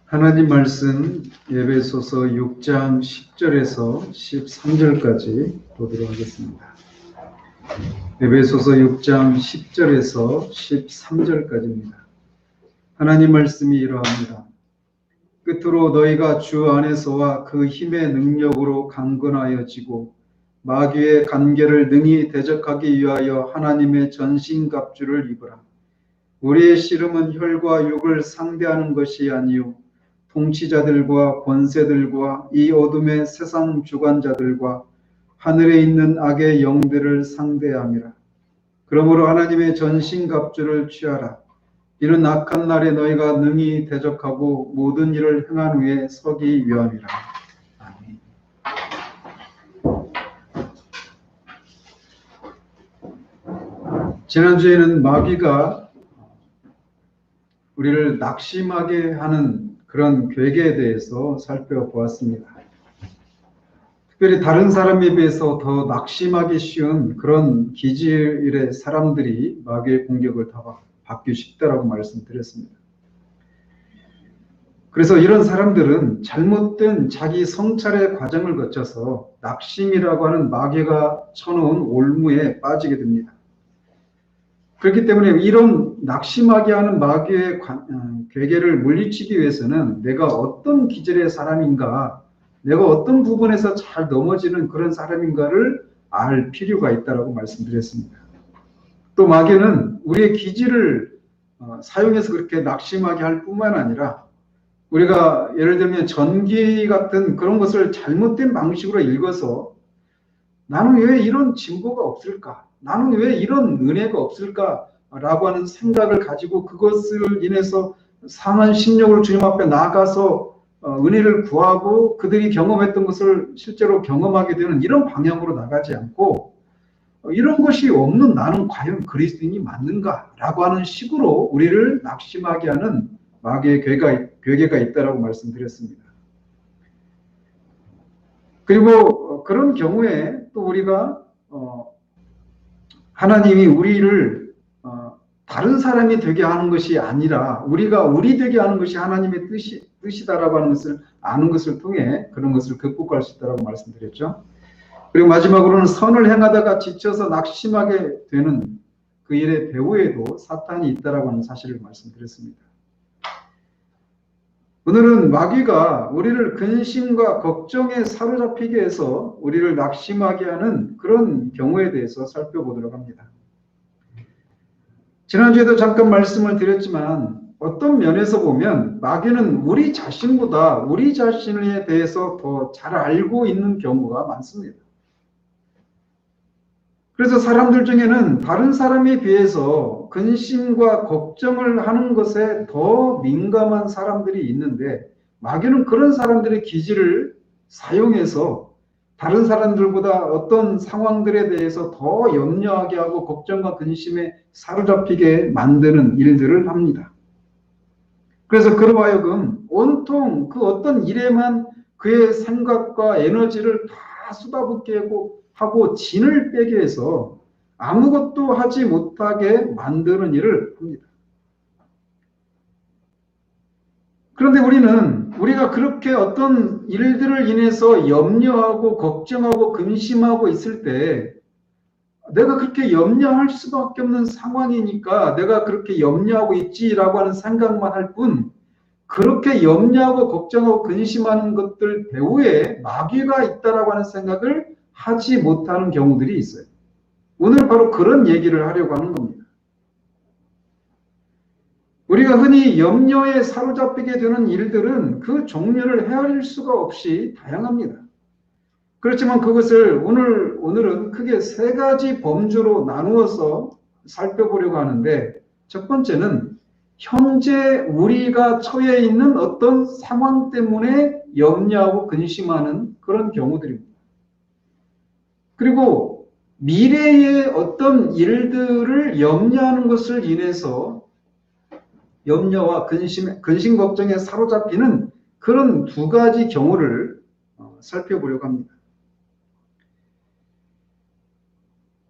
하나님 말씀 에베소서 6장 10절에서 13절까지 보도록 하겠습니다. 에베소서 6장 10절에서 13절까지입니다. 하나님 말씀이 이러합니다. 끝으로 너희가 주 안에서와 그 힘의 능력으로 강건하여지고 마귀의 간계를 능히 대적하기 위하여 하나님의 전신갑주를 입으라. 우리의 씨름은 혈과 육을 상대하는 것이 아니요 통치자들과 권세들과 이 어둠의 세상 주관자들과 하늘에 있는 악의 영들을 상대함이라. 그러므로 하나님의 전신갑주를 취하라. 이는 악한 날에 너희가 능히 대적하고 모든 일을 행한 후에 서기 위함이라. 아멘. 지난주에는 마귀가 우리를 낙심하게 하는 그런 괴계에 대해서 살펴보았습니다. 특별히 다른 사람에 비해서 더 낙심하기 쉬운 그런 기질의 사람들이 마귀의 공격을 다 받기 쉽다라고 말씀드렸습니다. 그래서 이런 사람들은 잘못된 자기 성찰의 과정을 거쳐서 낙심이라고 하는 마귀가 쳐놓은 올무에 빠지게 됩니다. 그렇기 때문에 이런 낙심하게 하는 마귀의 괴계를 물리치기 위해서는 내가 어떤 기질의 사람인가, 내가 어떤 부분에서 잘 넘어지는 그런 사람인가를 알 필요가 있다고 말씀드렸습니다. 또 마귀는 우리의 기질을 사용해서 그렇게 낙심하게 할 뿐만 아니라 우리가 예를 들면 전기 같은 그런 것을 잘못된 방식으로 읽어서 나는 왜 이런 진보가 없을까? 나는 왜 이런 은혜가 없을까? 라고 하는 생각을 가지고 그것을 인해서 상한 심령으로 주님 앞에 나가서 은혜를 구하고 그들이 경험했던 것을 실제로 경험하게 되는 이런 방향으로 나가지 않고 이런 것이 없는 나는 과연 그리스도인이 맞는가? 라고 하는 식으로 우리를 낙심하게 하는 마귀의 괴계가 있다고 말씀드렸습니다. 그리고 그런 경우에 또 우리가 하나님이 우리를 다른 사람이 되게 하는 것이 아니라 우리가 우리 되게 하는 것이 하나님의 뜻이다라고 하는 것을 아는 것을 통해 그런 것을 극복할 수 있다고 말씀드렸죠. 그리고 마지막으로는 선을 행하다가 지쳐서 낙심하게 되는 그 일의 배후에도 사탄이 있다라고 하는 사실을 말씀드렸습니다. 오늘은 마귀가 우리를 근심과 걱정에 사로잡히게 해서 우리를 낙심하게 하는 그런 경우에 대해서 살펴보도록 합니다. 지난주에도 잠깐 말씀을 드렸지만 어떤 면에서 보면 마귀는 우리 자신보다 우리 자신에 대해서 더 잘 알고 있는 경우가 많습니다. 그래서 사람들 중에는 다른 사람에 비해서 근심과 걱정을 하는 것에 더 민감한 사람들이 있는데 마귀는 그런 사람들의 기질을 사용해서 다른 사람들보다 어떤 상황들에 대해서 더 염려하게 하고 걱정과 근심에 사로잡히게 만드는 일들을 합니다. 그래서 그로 하여금 온통 그 어떤 일에만 그의 생각과 에너지를 다 쏟아붓게 하고 진을 빼게 해서 아무것도 하지 못하게 만드는 일을 합니다. 그런데 우리가 그렇게 어떤 일들을 인해서 염려하고 걱정하고 근심하고 있을 때 내가 그렇게 염려할 수밖에 없는 상황이니까 내가 그렇게 염려하고 있지라고 하는 생각만 할 뿐 그렇게 염려하고 걱정하고 근심하는 것들 배후에 마귀가 있다라고 하는 생각을 하지 못하는 경우들이 있어요. 오늘 바로 그런 얘기를 하려고 하는 겁니다. 우리가 흔히 염려에 사로잡히게 되는 일들은 그 종류를 헤아릴 수가 없이 다양합니다. 그렇지만 그것을 오늘은 크게 세 가지 범주로 나누어서 살펴보려고 하는데 첫 번째는 현재 우리가 처해 있는 어떤 상황 때문에 염려하고 근심하는 그런 경우들입니다. 그리고 미래의 어떤 일들을 염려하는 것을 인해서 염려와 근심 걱정에 사로잡히는 그런 두 가지 경우를 살펴보려고 합니다.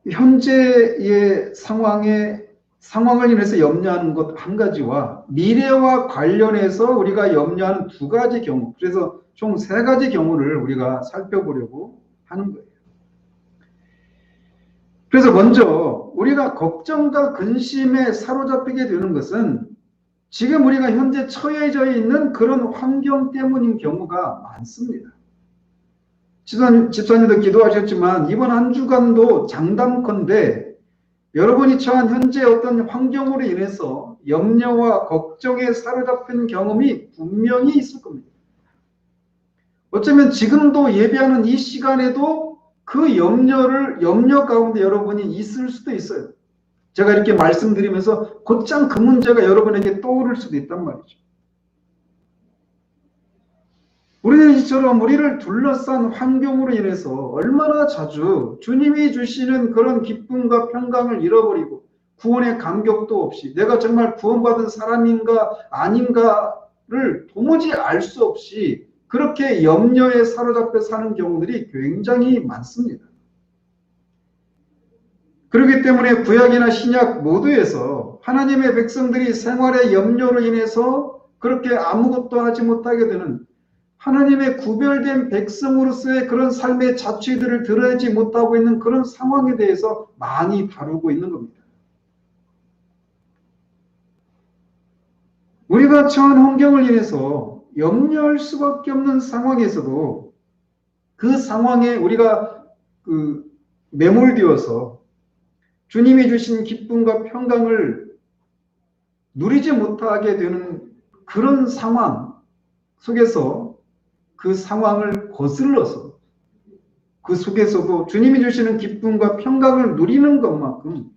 현재의 상황에 상황을 인해서 염려하는 것 한 가지와 미래와 관련해서 우리가 염려하는 두 가지 경우, 그래서 총 세 가지 경우를 우리가 살펴보려고 하는 거예요. 그래서 먼저 우리가 걱정과 근심에 사로잡히게 되는 것은 지금 우리가 현재 처해져 있는 그런 환경 때문인 경우가 많습니다. 집사님도 기도하셨지만 이번 한 주간도 장담컨대 여러분이 처한 현재 어떤 환경으로 인해서 염려와 걱정에 사로잡힌 경험이 분명히 있을 겁니다. 어쩌면 지금도 예배하는 이 시간에도 그 염려 가운데 여러분이 있을 수도 있어요. 제가 이렇게 말씀드리면서 곧장 그 문제가 여러분에게 떠오를 수도 있단 말이죠. 우리는 이처럼 우리를 둘러싼 환경으로 인해서 얼마나 자주 주님이 주시는 그런 기쁨과 평강을 잃어버리고 구원의 감격도 없이 내가 정말 구원받은 사람인가 아닌가를 도무지 알 수 없이 그렇게 염려에 사로잡혀 사는 경우들이 굉장히 많습니다. 그렇기 때문에 구약이나 신약 모두에서 하나님의 백성들이 생활의 염려로 인해서 그렇게 아무것도 하지 못하게 되는 하나님의 구별된 백성으로서의 그런 삶의 자취들을 드러내지 못하고 있는 그런 상황에 대해서 많이 다루고 있는 겁니다. 우리가 처한 환경을 인해서 염려할 수밖에 없는 상황에서도 그 상황에 우리가 매몰되어서 주님이 주신 기쁨과 평강을 누리지 못하게 되는 그런 상황 속에서 그 상황을 거슬러서 그 속에서도 주님이 주시는 기쁨과 평강을 누리는 것만큼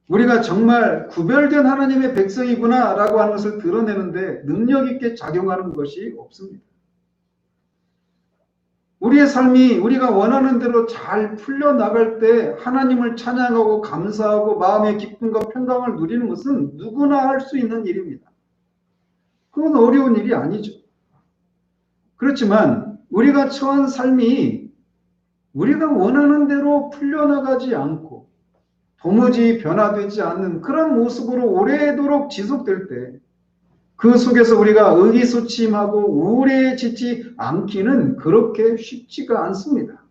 우리가 정말 구별된 하나님의 백성이구나 라고 하는 것을 드러내는데 능력 있게 작용하는 것이 없습니다. 우리의 삶이 우리가 원하는 대로 잘 풀려나갈 때 하나님을 찬양하고 감사하고 마음의 기쁨과 평강을 누리는 것은 누구나 할 수 있는 일입니다. 그건 어려운 일이 아니죠. 그렇지만 우리가 처한 삶이 우리가 원하는 대로 풀려나가지 않고 도무지 변화되지 않는 그런 모습으로 오래도록 지속될 때 그 속에서 우리가 의기소침하고 우울해지지 않기는 그렇게 쉽지가 않습니다.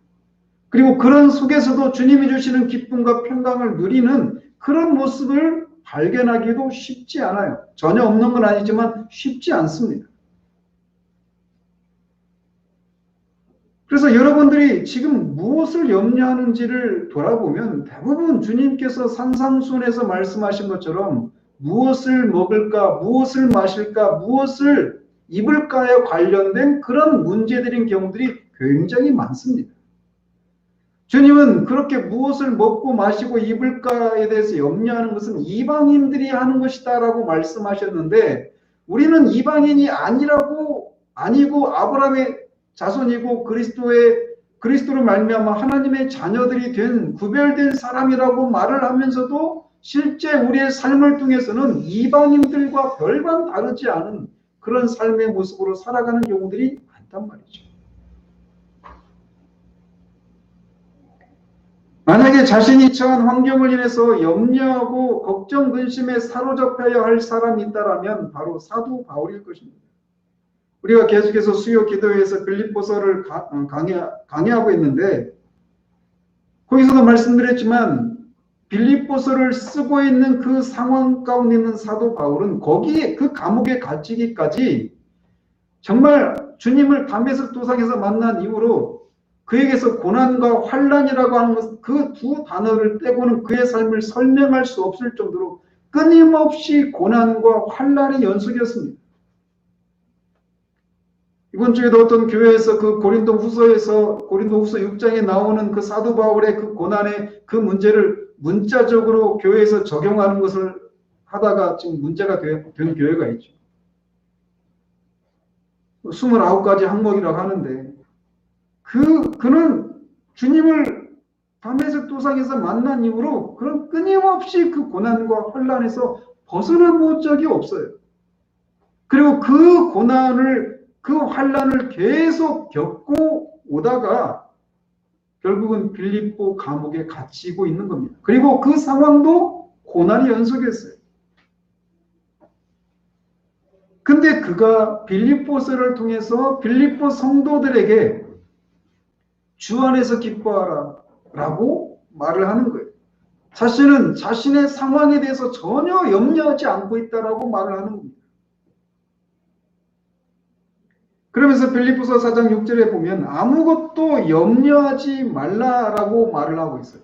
그리고 그런 속에서도 주님이 주시는 기쁨과 평강을 누리는 그런 모습을 발견하기도 쉽지 않아요. 전혀 없는 건 아니지만 쉽지 않습니다. 그래서 여러분들이 지금 무엇을 염려하는지를 돌아보면 대부분 주님께서 산상수훈에서 말씀하신 것처럼 무엇을 먹을까, 무엇을 마실까, 무엇을 입을까에 관련된 그런 문제들인 경우들이 굉장히 많습니다. 주님은 그렇게 무엇을 먹고 마시고 입을까에 대해서 염려하는 것은 이방인들이 하는 것이다라고 말씀하셨는데 우리는 이방인이 아니고 아브라함의 자손이고 그리스도로 말미암아 하나님의 자녀들이 된 구별된 사람이라고 말을 하면서도 실제 우리의 삶을 통해서는 이방인들과 별반 다르지 않은 그런 삶의 모습으로 살아가는 경우들이 많단 말이죠. 만약에 자신이 처한 환경을 인해서 염려하고 걱정, 근심에 사로잡혀야 할 사람이 있다면 바로 사도 바울일 것입니다. 우리가 계속해서 수요 기도회에서 빌립보서를 강의하고 있는데 거기서도 말씀드렸지만 빌립보서를 쓰고 있는 그 상황 가운데 있는 사도 바울은 거기에 그 감옥에 갇히기까지 정말 주님을 담에색 도상에서 만난 이후로 그에게서 고난과 환난이라고 하는 그 두 단어를 떼고는 그의 삶을 설명할 수 없을 정도로 끊임없이 고난과 환난의 연속이었습니다. 이번 주에도 어떤 교회에서 그 고린도 후서 6장에 나오는 그 사도 바울의 그 고난의 그 문제를 문자적으로 교회에서 적용하는 것을 하다가 지금 문제가 된 교회가 있죠. 29가지 항목이라고 하는데 그는 주님을 담에색 도상에서 만난 이후로 그런 끊임없이 그 고난과 환난에서 벗어나 본 적이 없어요. 그리고 그 고난을 그 환난을 계속 겪고 오다가 결국은 빌립보 감옥에 갇히고 있는 겁니다. 그리고 그 상황도 고난이 연속이었어요. 근데 그가 빌립보서를 통해서 빌립보 성도들에게 주 안에서 기뻐하라 라고 말을 하는 거예요. 자신은 자신의 상황에 대해서 전혀 염려하지 않고 있다라고 말을 하는 겁니다. 그러면서 빌립보서 4장 6절에 보면 아무것도 염려하지 말라라고 말을 하고 있어요.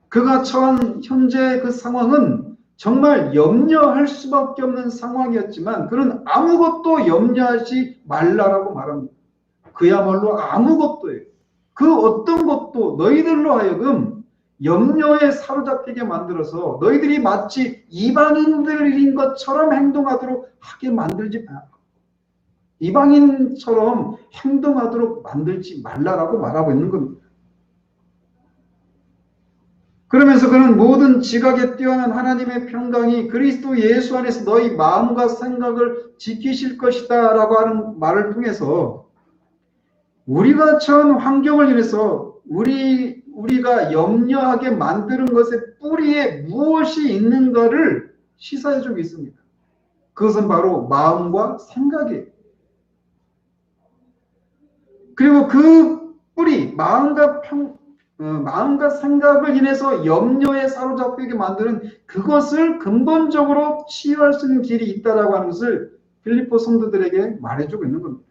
그가 처한 현재 그 상황은 정말 염려할 수밖에 없는 상황이었지만 그는 아무것도 염려하지 말라라고 말합니다. 그야말로 아무것도예요. 그 어떤 것도 너희들로 하여금 염려에 사로잡히게 만들어서 너희들이 마치 이방인들인 것처럼 행동하도록 하게 만들지 마. 이방인처럼 행동하도록 만들지 말라라고 말하고 있는 겁니다. 그러면서 그는 모든 지각에 뛰어난 하나님의 평강이 그리스도 예수 안에서 너희 마음과 생각을 지키실 것이다 라고 하는 말을 통해서 우리가 처한 환경을 인해서 우리가 염려하게 만드는 것의 뿌리에 무엇이 있는가를 시사해주고 있습니다. 그것은 바로 마음과 생각이에요. 그리고 그 뿌리, 마음과 생각을 인해서 염려에 사로잡히게 만드는 그것을 근본적으로 치유할 수 있는 길이 있다라고 하는 것을 빌립보 성도들에게 말해주고 있는 겁니다.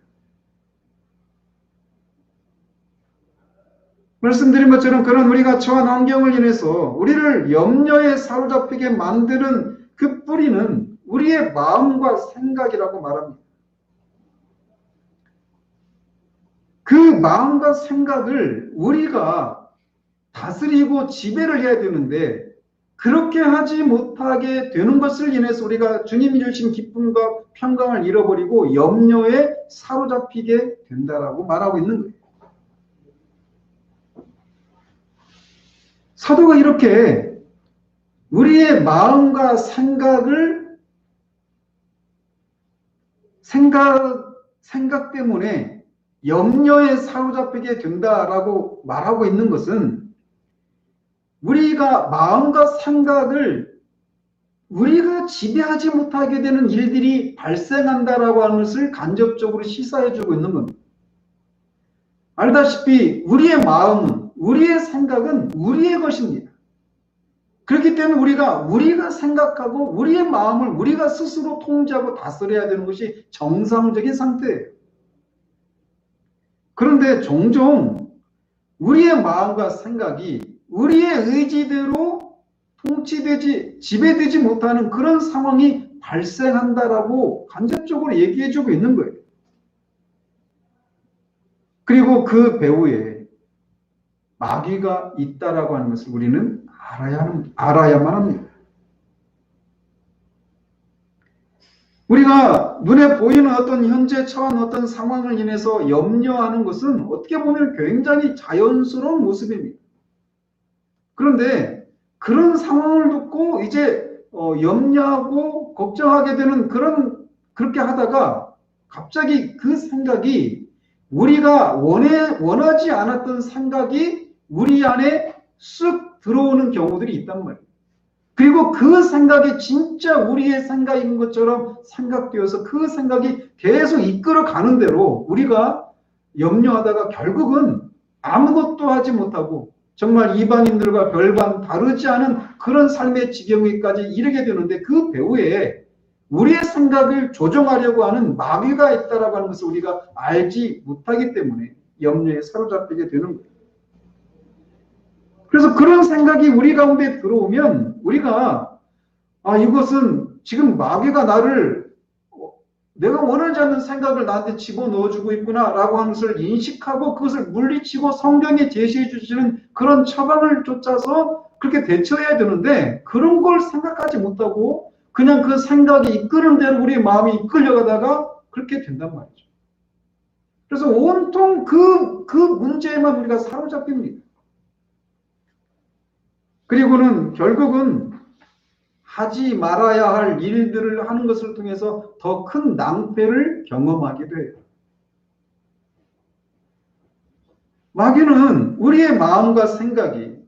말씀드린 것처럼 그런 우리가 처한 환경을 인해서 우리를 염려에 사로잡히게 만드는 그 뿌리는 우리의 마음과 생각이라고 말합니다. 그 마음과 생각을 우리가 다스리고 지배를 해야 되는데 그렇게 하지 못하게 되는 것을 인해서 우리가 주님이 주신 기쁨과 평강을 잃어버리고 염려에 사로잡히게 된다라고 말하고 있는 거예요. 사도가 이렇게 우리의 마음과 생각 때문에 염려에 사로잡히게 된다라고 말하고 있는 것은 우리가 마음과 생각을 우리가 지배하지 못하게 되는 일들이 발생한다라고 하는 것을 간접적으로 시사해주고 있는 겁니다. 알다시피 우리의 마음은 우리의 생각은 우리의 것입니다. 그렇기 때문에 우리가 생각하고 우리의 마음을 우리가 스스로 통제하고 다스려야 되는 것이 정상적인 상태예요. 그런데 종종 우리의 마음과 생각이 우리의 의지대로 지배되지 못하는 그런 상황이 발생한다라고 간접적으로 얘기해주고 있는 거예요. 그리고 그 배후에 마귀가 있다라고 하는 것을 우리는 알아야만 합니다. 우리가 눈에 보이는 어떤 현재 처한 어떤 상황을 인해서 염려하는 것은 어떻게 보면 굉장히 자연스러운 모습입니다. 그런데 그런 상황을 듣고 이제 염려하고 걱정하게 되는 그렇게 하다가 갑자기 그 생각이 우리가 원하지 않았던 생각이 우리 안에 쑥 들어오는 경우들이 있단 말이에요. 그리고 그 생각이 진짜 우리의 생각인 것처럼 생각되어서 그 생각이 계속 이끌어 가는 대로 우리가 염려하다가 결국은 아무것도 하지 못하고 정말 이방인들과 별반 다르지 않은 그런 삶의 지경에까지 이르게 되는데 그 배후에 우리의 생각을 조종하려고 하는 마귀가 있다라고 하는 것을 우리가 알지 못하기 때문에 염려에 사로잡히게 되는 거예요. 그래서 그런 생각이 우리 가운데 들어오면 우리가 이것은 지금 마귀가 내가 원하지 않는 생각을 나한테 집어넣어주고 있구나 라고 하는 것을 인식하고 그것을 물리치고 성경에 제시해 주시는 그런 처방을 쫓아서 그렇게 대처해야 되는데 그런 걸 생각하지 못하고 그냥 그 생각이 이끄는 대로 우리 마음이 이끌려가다가 그렇게 된단 말이죠. 그래서 온통 그 문제에만 우리가 사로잡힙니다. 그리고는 결국은 하지 말아야 할 일들을 하는 것을 통해서 더 큰 낭패를 경험하게 돼요. 마귀는 우리의 마음과 생각이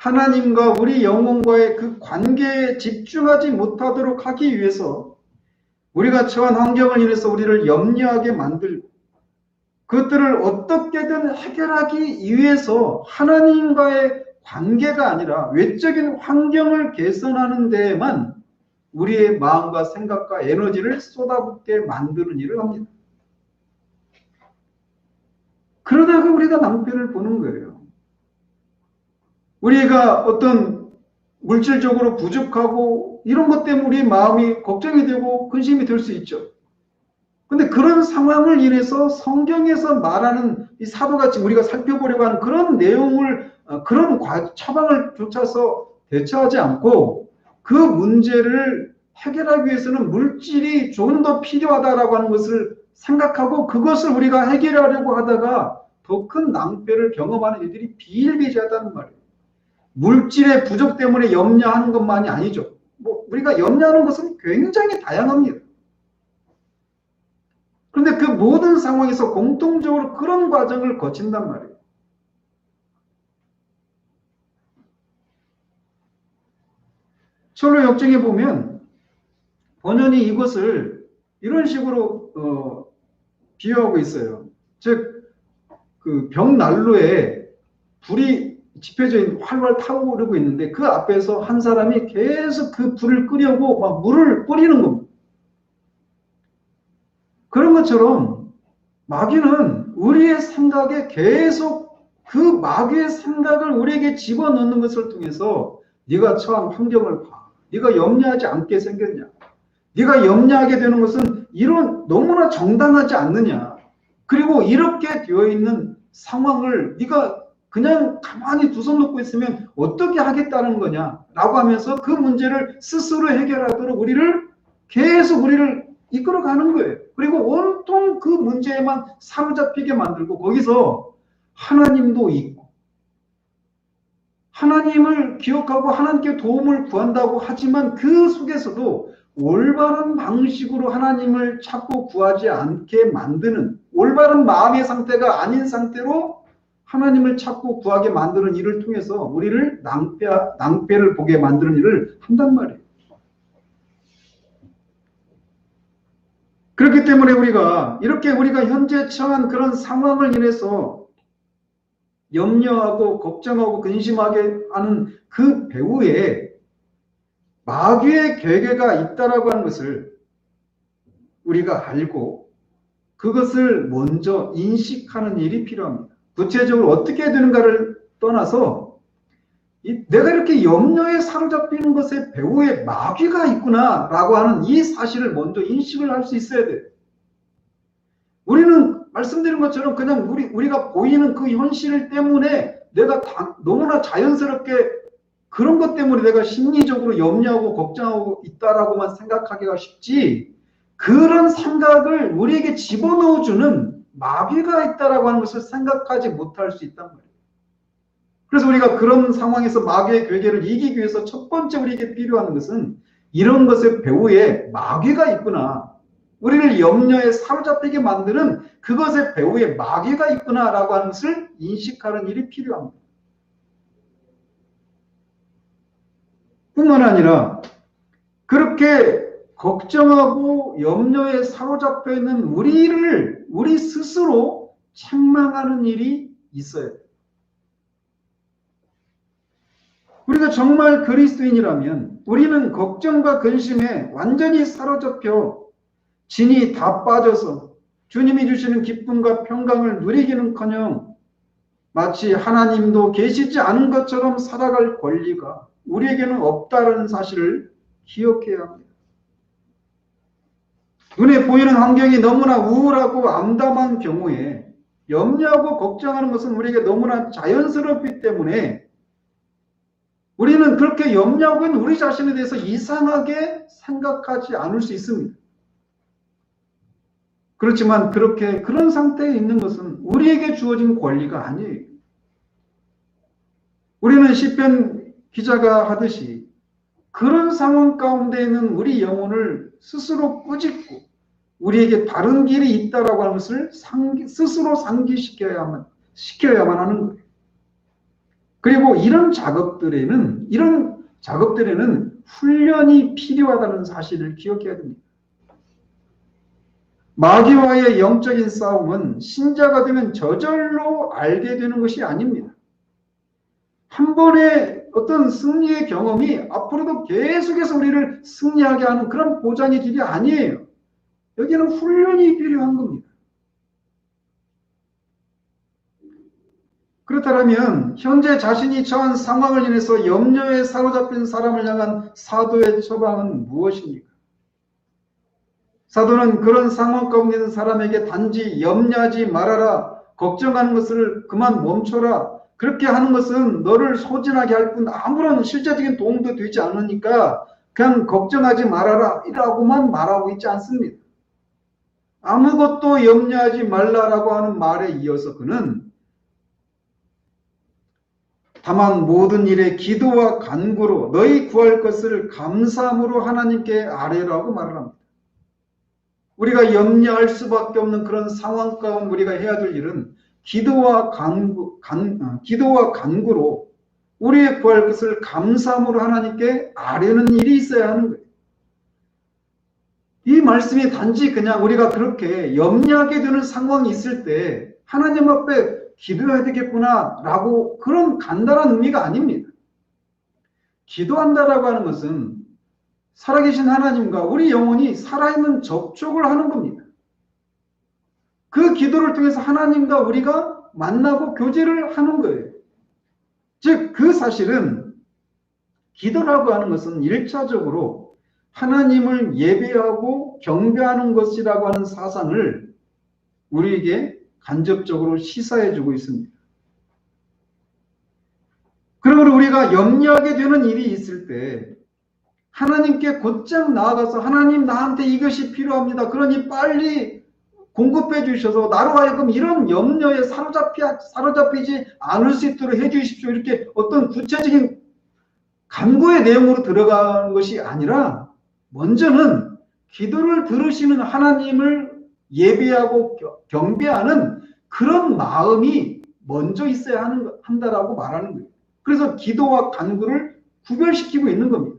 하나님과 우리 영혼과의 그 관계에 집중하지 못하도록 하기 위해서 우리가 처한 환경을 인해서 우리를 염려하게 만들고 그것들을 어떻게든 해결하기 위해서 하나님과의 관계가 아니라 외적인 환경을 개선하는 데에만 우리의 마음과 생각과 에너지를 쏟아붓게 만드는 일을 합니다. 그러다가 우리가 낭패를 보는 거예요. 우리가 어떤 물질적으로 부족하고 이런 것 때문에 우리의 마음이 걱정이 되고 근심이 될 수 있죠. 근데 그런 상황을 인해서 성경에서 말하는 이 사도같이 우리가 살펴보려고 하는 그런 내용을 그런 처방을 쫓아서 대처하지 않고 그 문제를 해결하기 위해서는 물질이 조금 더 필요하다라고 하는 것을 생각하고 그것을 우리가 해결하려고 하다가 더 큰 낭패를 경험하는 일들이 비일비재하다는 말이에요. 물질의 부족 때문에 염려하는 것만이 아니죠. 우리가 염려하는 것은 굉장히 다양합니다. 그런데 그 모든 상황에서 공통적으로 그런 과정을 거친단 말이에요. 철로 역정에 보면 번연이 이것을 이런 식으로 비유하고 있어요. 즉, 그 벽난로에 불이 지펴져 있는 활활 타오르고 있는데 그 앞에서 한 사람이 계속 그 불을 끄려고 막 물을 뿌리는 겁니다. 그런 것처럼 마귀는 우리의 생각에 계속 그 마귀의 생각을 우리에게 집어넣는 것을 통해서 네가 처한 환경을 봐. 네가 염려하지 않게 생겼냐. 네가 염려하게 되는 것은 이런 너무나 정당하지 않느냐. 그리고 이렇게 되어 있는 상황을 네가 그냥 가만히 두 손 놓고 있으면 어떻게 하겠다는 거냐 라고 하면서 그 문제를 스스로 해결하도록 계속 우리를 이끌어가는 거예요. 그리고 온통 그 문제에만 사로잡히게 만들고 거기서 하나님도 있고 하나님을 기억하고 하나님께 도움을 구한다고 하지만 그 속에서도 올바른 방식으로 하나님을 찾고 구하지 않게 만드는 올바른 마음의 상태가 아닌 상태로 하나님을 찾고 구하게 만드는 일을 통해서 우리를 낭패를 보게 만드는 일을 한단 말이에요. 그렇기 때문에 우리가 현재 처한 그런 상황을 인해서 염려하고 걱정하고 근심하게 하는 그 배후에 마귀의 계계가 있다라고 하는 것을 우리가 알고 그것을 먼저 인식하는 일이 필요합니다. 구체적으로 어떻게 되는가를 떠나서 내가 이렇게 염려에 사로잡히는 것의 배후에 마귀가 있구나라고 하는 이 사실을 먼저 인식을 할 수 있어야 돼요. 우리는 말씀드린 것처럼 그냥 우리가 보이는 그 현실 때문에 내가 너무나 자연스럽게 그런 것 때문에 내가 심리적으로 염려하고 걱정하고 있다라고만 생각하기가 쉽지 그런 생각을 우리에게 집어넣어주는 마귀가 있다라고 하는 것을 생각하지 못할 수 있단 말이에요. 그래서 우리가 그런 상황에서 마귀의 괴계를 이기기 위해서 첫 번째 우리에게 필요한 것은 이런 것의 배후에 마귀가 있구나. 우리를 염려에 사로잡히게 만드는 그것의 배후에 마귀가 있구나라고 하는 것을 인식하는 일이 필요합니다. 뿐만 아니라 그렇게 걱정하고 염려에 사로잡혀 있는 우리 스스로 책망하는 일이 있어야 돼요. 우리가 정말 그리스도인이라면 우리는 걱정과 근심에 완전히 사로잡혀 진이 다 빠져서 주님이 주시는 기쁨과 평강을 누리기는커녕 마치 하나님도 계시지 않은 것처럼 살아갈 권리가 우리에게는 없다는 사실을 기억해야 합니다. 눈에 보이는 환경이 너무나 우울하고 암담한 경우에 염려하고 걱정하는 것은 우리에게 너무나 자연스럽기 때문에 우리는 그렇게 염려하고 있는 우리 자신에 대해서 이상하게 생각하지 않을 수 있습니다. 그렇지만 그런 상태에 있는 것은 우리에게 주어진 권리가 아니에요. 우리는 시편 기자가 하듯이 그런 상황 가운데 있는 우리 영혼을 스스로 꾸짖고 우리에게 다른 길이 있다라고 하는 것을 스스로 상기시켜야만 하는 거예요. 그리고 이런 작업들에는 훈련이 필요하다는 사실을 기억해야 됩니다. 마귀와의 영적인 싸움은 신자가 되면 저절로 알게 되는 것이 아닙니다. 한 번의 어떤 승리의 경험이 앞으로도 계속해서 우리를 승리하게 하는 그런 보장의 길이 아니에요. 여기는 훈련이 필요한 겁니다. 그렇다면 현재 자신이 처한 상황을 인해서 염려에 사로잡힌 사람을 향한 사도의 처방은 무엇입니까? 사도는 그런 상황 가운데 있는 사람에게 단지 염려하지 말아라, 걱정하는 것을 그만 멈춰라, 그렇게 하는 것은 너를 소진하게 할 뿐 아무런 실제적인 도움도 되지 않으니까 그냥 걱정하지 말아라 이라고만 말하고 있지 않습니다. 아무것도 염려하지 말라라고 하는 말에 이어서 그는 다만 모든 일에 기도와 간구로 너희 구할 것을 감사함으로 하나님께 아뢰라고 말을 합니다. 우리가 염려할 수밖에 없는 그런 상황 가운데 우리가 해야 될 일은 기도와 간구로 우리의 구할 것을 감사함으로 하나님께 아뢰는 일이 있어야 하는 거예요. 이 말씀이 단지 그냥 우리가 그렇게 염려하게 되는 상황이 있을 때 하나님 앞에 기도해야 되겠구나 라고 그런 간단한 의미가 아닙니다. 기도한다라고 하는 것은 살아계신 하나님과 우리 영혼이 살아있는 접촉을 하는 겁니다. 그 기도를 통해서 하나님과 우리가 만나고 교제를 하는 거예요. 즉, 그 사실은 기도라고 하는 것은 1차적으로 하나님을 예배하고 경배하는 것이라고 하는 사상을 우리에게 간접적으로 시사해주고 있습니다. 그러므로 우리가 염려하게 되는 일이 있을 때 하나님께 곧장 나아가서 하나님 나한테 이것이 필요합니다. 그러니 빨리 공급해 주셔서 나로 하여금 이런 염려에 사로잡히지 않을 수 있도록 해 주십시오. 이렇게 어떤 구체적인 간구의 내용으로 들어가는 것이 아니라 먼저는 기도를 들으시는 하나님을 예배하고 경배하는 그런 마음이 먼저 있어야 한다라고 말하는 거예요. 그래서 기도와 간구를 구별시키고 있는 겁니다.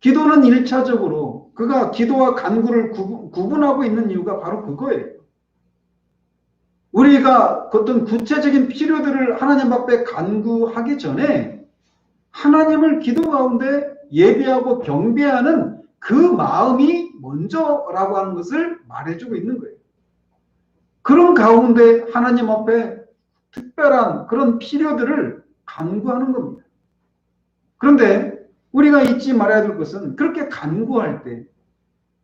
기도는 1차적으로 그가 기도와 간구를 구분하고 있는 이유가 바로 그거예요. 우리가 어떤 구체적인 필요들을 하나님 앞에 간구하기 전에 하나님을 기도 가운데 예배하고 경배하는 그 마음이 먼저라고 하는 것을 말해주고 있는 거예요. 그런 가운데 하나님 앞에 특별한 그런 필요들을 간구하는 겁니다. 그런데 우리가 잊지 말아야 될 것은 그렇게 간구할 때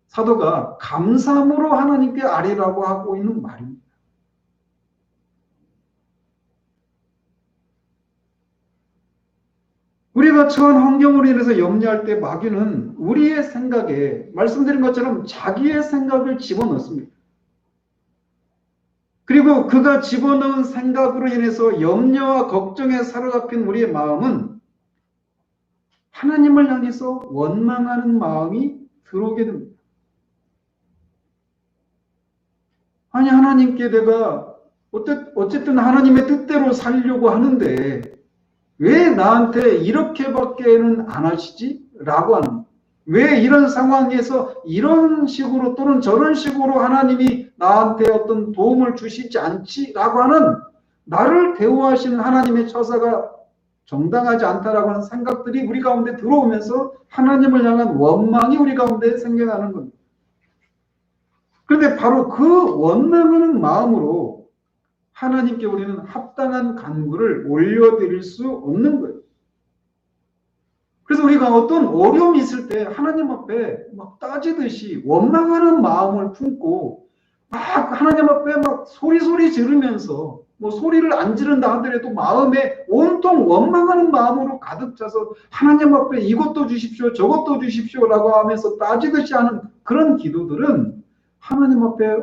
사도가 감사함으로 하나님께 아뢰라고 하고 있는 말입니다. 우리가 처한 환경으로 인해서 염려할 때 마귀는 우리의 생각에 말씀드린 것처럼 자기의 생각을 집어넣습니다. 그리고 그가 집어넣은 생각으로 인해서 염려와 걱정에 사로잡힌 우리의 마음은 하나님을 향해서 원망하는 마음이 들어오게 됩니다. 아니 하나님께 내가 어쨌든 하나님의 뜻대로 살려고 하는데 왜 나한테 이렇게밖에는 안 하시지? 라고 하는, 왜 이런 상황에서 이런 식으로 또는 저런 식으로 하나님이 나한테 어떤 도움을 주시지 않지? 라고 하는 나를 대우하시는 하나님의 처사가 정당하지 않다라고 하는 생각들이 우리 가운데 들어오면서 하나님을 향한 원망이 우리 가운데 생겨나는 겁니다. 그런데 바로 그 원망하는 마음으로 하나님께 우리는 합당한 간구를 올려드릴 수 없는 거예요. 그래서 우리가 어떤 어려움이 있을 때 하나님 앞에 막 따지듯이 원망하는 마음을 품고 막 하나님 앞에 막 소리 지르면서 뭐 소리를 안 지른다 하더라도 마음에 온통 원망하는 마음으로 가득 차서 하나님 앞에 이것도 주십시오 저것도 주십시오라고 하면서 따지듯이 하는 그런 기도들은 하나님 앞에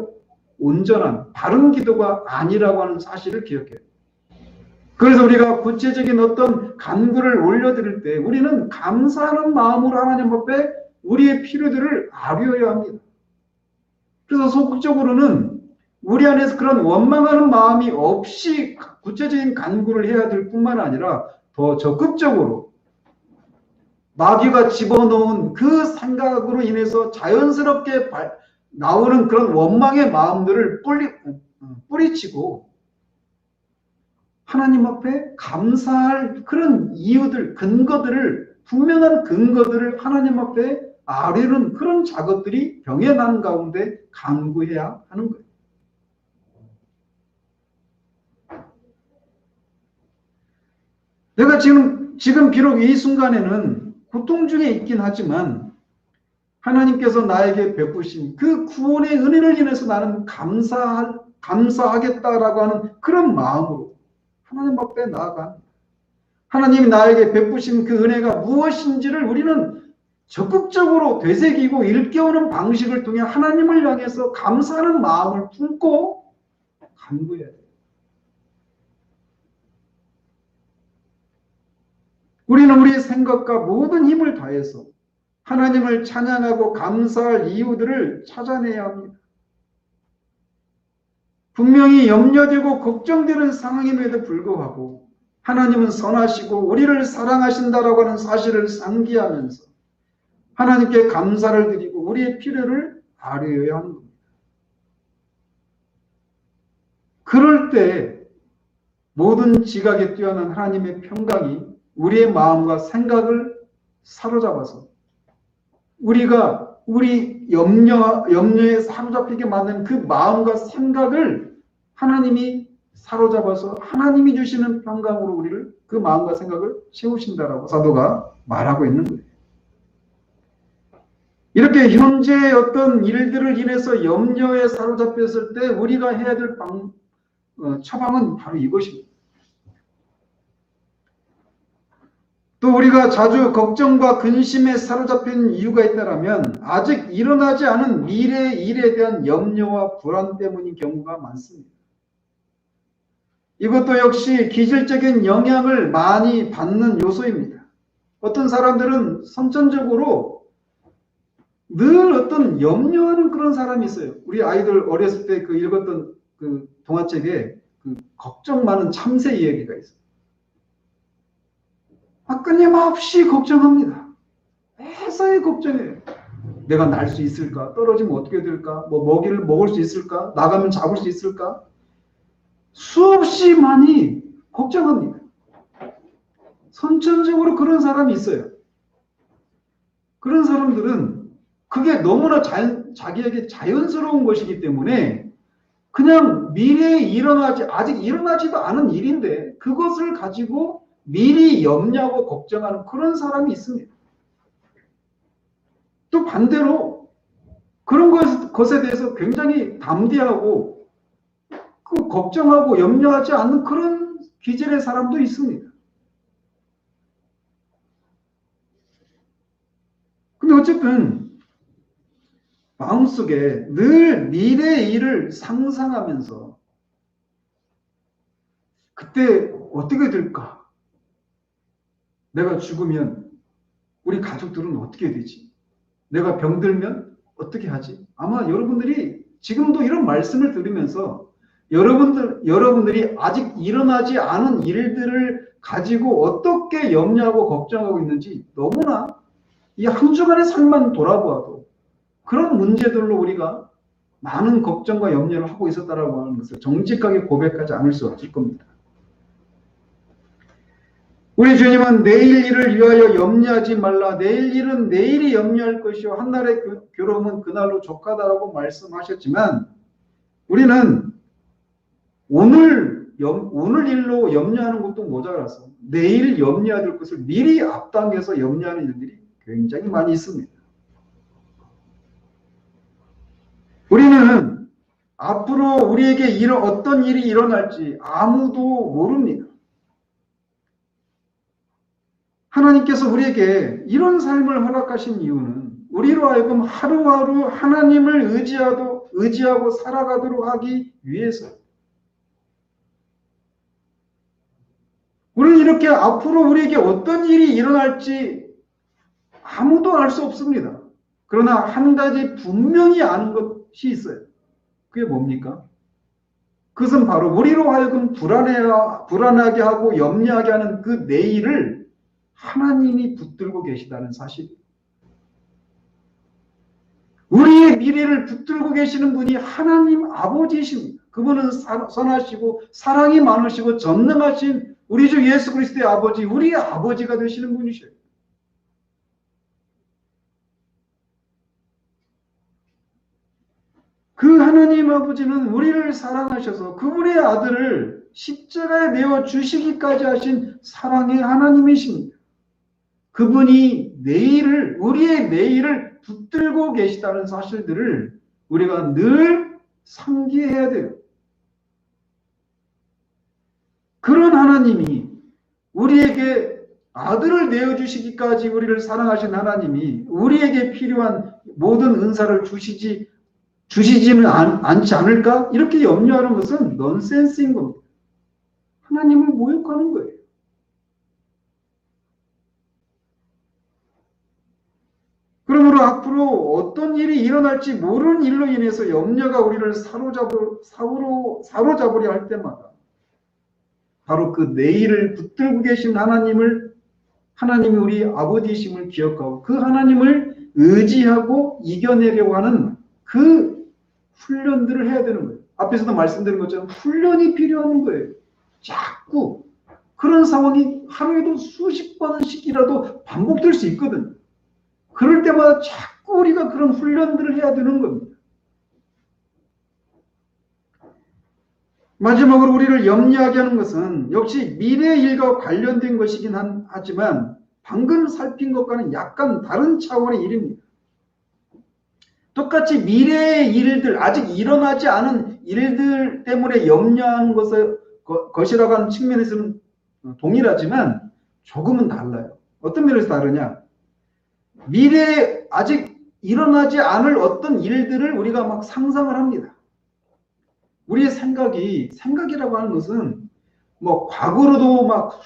온전한 바른 기도가 아니라고 하는 사실을 기억해요. 그래서 우리가 구체적인 어떤 간구를 올려드릴 때 우리는 감사하는 마음으로 하나님 앞에 우리의 필요들을 아뢰어야 합니다. 그래서 소극적으로는 우리 안에서 그런 원망하는 마음이 없이 구체적인 간구를 해야 될 뿐만 아니라 더 적극적으로 마귀가 집어넣은 그 생각으로 인해서 자연스럽게 나오는 그런 원망의 마음들을 뿌리치고 하나님 앞에 감사할 그런 이유들, 근거들을, 분명한 근거들을 하나님 앞에 아뢰는 그런 작업들이 병행하는 가운데 간구해야 하는 거예요. 내가 지금 비록 이 순간에는 고통 중에 있긴 하지만 하나님께서 나에게 베푸신 그 구원의 은혜를 인해서 나는 감사하겠다라고 하는 그런 마음으로 하나님 앞에 나아간 하나님이 나에게 베푸신 그 은혜가 무엇인지를 우리는 적극적으로 되새기고 일깨우는 방식을 통해 하나님을 향해서 감사하는 마음을 품고 간구해야 돼요. 우리는 우리의 생각과 모든 힘을 다해서 하나님을 찬양하고 감사할 이유들을 찾아내야 합니다. 분명히 염려되고 걱정되는 상황임에도 불구하고 하나님은 선하시고 우리를 사랑하신다라고 하는 사실을 상기하면서 하나님께 감사를 드리고 우리의 필요를 아뢰어야 하는 겁니다. 그럴 때 모든 지각에 뛰어난 하나님의 평강이 우리의 마음과 생각을 사로잡아서 우리가 우리 염려에 사로잡히게 만든 그 마음과 생각을 하나님이 사로잡아서 하나님이 주시는 평강으로 우리를 그 마음과 생각을 채우신다라고 사도가 말하고 있는 거예요. 이렇게 현재의 어떤 일들을 인해서 염려에 사로잡혔을 때 우리가 해야 될 처방은 바로 이것입니다. 또 우리가 자주 걱정과 근심에 사로잡힌 이유가 있다면 아직 일어나지 않은 미래의 일에 대한 염려와 불안 때문인 경우가 많습니다. 이것도 역시 기질적인 영향을 많이 받는 요소입니다. 어떤 사람들은 선천적으로 늘 어떤 염려하는 그런 사람이 있어요. 우리 아이들 어렸을 때 읽었던 그 동화책에 그 걱정 많은 참새 이야기가 있어요. 끊임없이 걱정합니다. 매사에 걱정해요. 내가 날 수 있을까? 떨어지면 어떻게 될까? 먹이를 먹을 수 있을까? 나가면 잡을 수 있을까? 수없이 많이 걱정합니다. 선천적으로 그런 사람이 있어요. 그런 사람들은 그게 너무나 자기에게 자연스러운 것이기 때문에 그냥 미래에 아직 일어나지도 않은 일인데 그것을 가지고 미리 염려하고 걱정하는 그런 사람이 있습니다. 또 반대로 그런 것에 대해서 굉장히 담대하고 걱정하고 염려하지 않는 그런 기질의 사람도 있습니다. 근데 어쨌든 마음속에 늘 미래의 일을 상상하면서 그때 어떻게 될까? 내가 죽으면 우리 가족들은 어떻게 되지? 내가 병들면 어떻게 하지? 아마 여러분들이 지금도 이런 말씀을 들으면서 여러분들이 아직 일어나지 않은 일들을 가지고 어떻게 염려하고 걱정하고 있는지 너무나 이 한 주간의 삶만 돌아보아도 그런 문제들로 우리가 많은 걱정과 염려를 하고 있었다라고 하는 것을 정직하게 고백하지 않을 수 없을 겁니다. 우리 주님은 내일 일을 위하여 염려하지 말라. 내일 일은 내일이 염려할 것이요 한날의 괴로움은 그날로 족하다라고 말씀하셨지만 우리는 오늘 일로 염려하는 것도 모자라서 내일 염려해야 될 것을 미리 앞당겨서 염려하는 일들이 굉장히 많이 있습니다. 우리는 앞으로 우리에게 어떤 일이 일어날지 아무도 모릅니다. 하나님께서 우리에게 이런 삶을 허락하신 이유는 우리로 하여금 하루하루 하나님을 의지하고 살아가도록 하기 위해서. 우리는 이렇게 앞으로 우리에게 어떤 일이 일어날지 아무도 알 수 없습니다. 그러나 한 가지 분명히 아는 것이 있어요. 그게 뭡니까? 그것은 바로 우리로 하여금 불안하게 하고 염려하게 하는 그 내일을 하나님이 붙들고 계시다는 사실이에요. 우리의 미래를 붙들고 계시는 분이 하나님 아버지이십니다. 그분은 선하시고 사랑이 많으시고 전능하신 우리 주 예수 그리스도의 아버지, 우리의 아버지가 되시는 분이셔요. 그 하나님 아버지는 우리를 사랑하셔서 그분의 아들을 십자가에 내어 주시기까지 하신 사랑의 하나님이십니다. 그분이 우리의 내일을 붙들고 계시다는 사실들을 우리가 늘 상기해야 돼요. 그런 하나님이 우리에게 아들을 내어주시기까지 우리를 사랑하신 하나님이 우리에게 필요한 모든 은사를 주시지는 않지 않을까? 이렇게 염려하는 것은 넌센스인 겁니다. 하나님을 모욕하는 거예요. 그러므로 앞으로 어떤 일이 일어날지 모르는 일로 인해서 염려가 우리를 사로잡으려 할 때마다 바로 그 내일을 붙들고 계신 하나님이 우리 아버지이심을 기억하고 그 하나님을 의지하고 이겨내려고 하는 그 훈련들을 해야 되는 거예요. 앞에서도 말씀드린 것처럼 훈련이 필요한 거예요. 자꾸 그런 상황이 하루에도 수십 번씩이라도 반복될 수 있거든요. 그럴 때마다 자꾸 우리가 그런 훈련들을 해야 되는 겁니다. 마지막으로 우리를 염려하게 하는 것은 역시 미래의 일과 관련된 것이긴 하지만 방금 살핀 것과는 약간 다른 차원의 일입니다. 똑같이 미래의 일들, 아직 일어나지 않은 일들 때문에 염려하는 것이라고 하는 측면에서는 동일하지만 조금은 달라요. 어떤 면에서 다르냐? 미래에 아직 일어나지 않을 어떤 일들을 우리가 막 상상을 합니다. 우리의 생각이라고 하는 것은 뭐 과거로도 막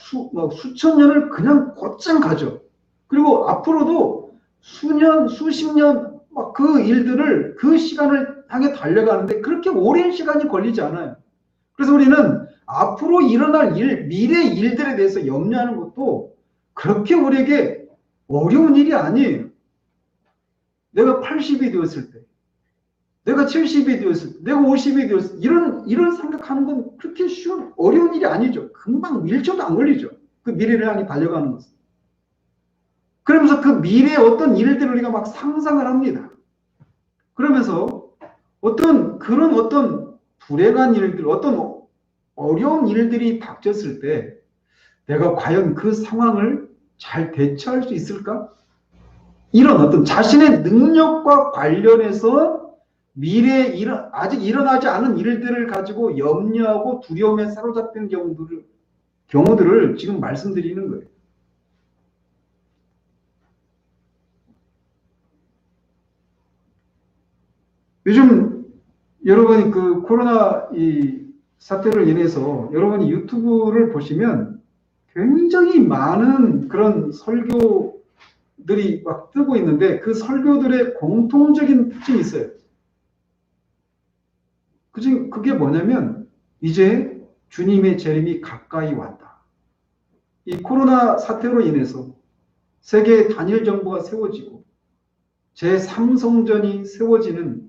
수천 년을 그냥 곧장 가죠. 그리고 앞으로도 수년, 수십 년 막 그 일들을 그 시간을 향해 달려가는데 그렇게 오랜 시간이 걸리지 않아요. 그래서 우리는 앞으로 일어날 미래 일들에 대해서 염려하는 것도 그렇게 우리에게 어려운 일이 아니에요. 내가 80이 되었을 때, 내가 70이 되었을 때, 내가 50이 되었을 때, 이런 생각하는 건 그렇게 어려운 일이 아니죠. 금방 1초도 안 걸리죠. 그 미래를 향해 달려가는 것은. 그러면서 그 미래의 어떤 일들을 우리가 막 상상을 합니다. 그러면서 어떤 불행한 일들, 어떤 어려운 일들이 닥쳤을 때 내가 과연 그 상황을 잘 대처할 수 있을까? 이런 어떤 자신의 능력과 관련해서 미래에 아직 일어나지 않은 일들을 가지고 염려하고 두려움에 사로잡힌 경우들을 지금 말씀드리는 거예요. 요즘 여러분이 그 코로나 이 사태로 인해서 여러분이 유튜브를 보시면 굉장히 많은 그런 설교들이 막 뜨고 있는데 그 설교들의 공통적인 특징이 있어요. 그게 뭐냐면 이제 주님의 재림이 가까이 왔다. 이 코로나 사태로 인해서 세계 단일 정부가 세워지고 제3성전이 세워지는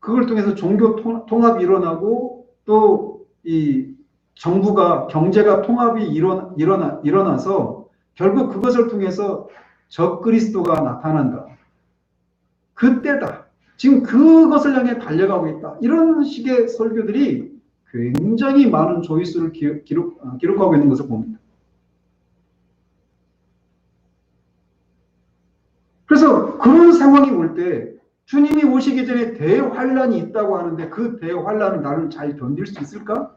그걸 통해서 종교 통합이 일어나고 또 이 정부가 경제가 통합이 일어나서 결국 그것을 통해서 적그리스도가 나타난다. 그때다. 지금 그것을 향해 달려가고 있다. 이런 식의 설교들이 굉장히 많은 조회수를 기록하고 있는 것을 봅니다. 그래서 그런 상황이 올 때 주님이 오시기 전에 대환란이 있다고 하는데 그 대환란을 나는 잘 견딜 수 있을까?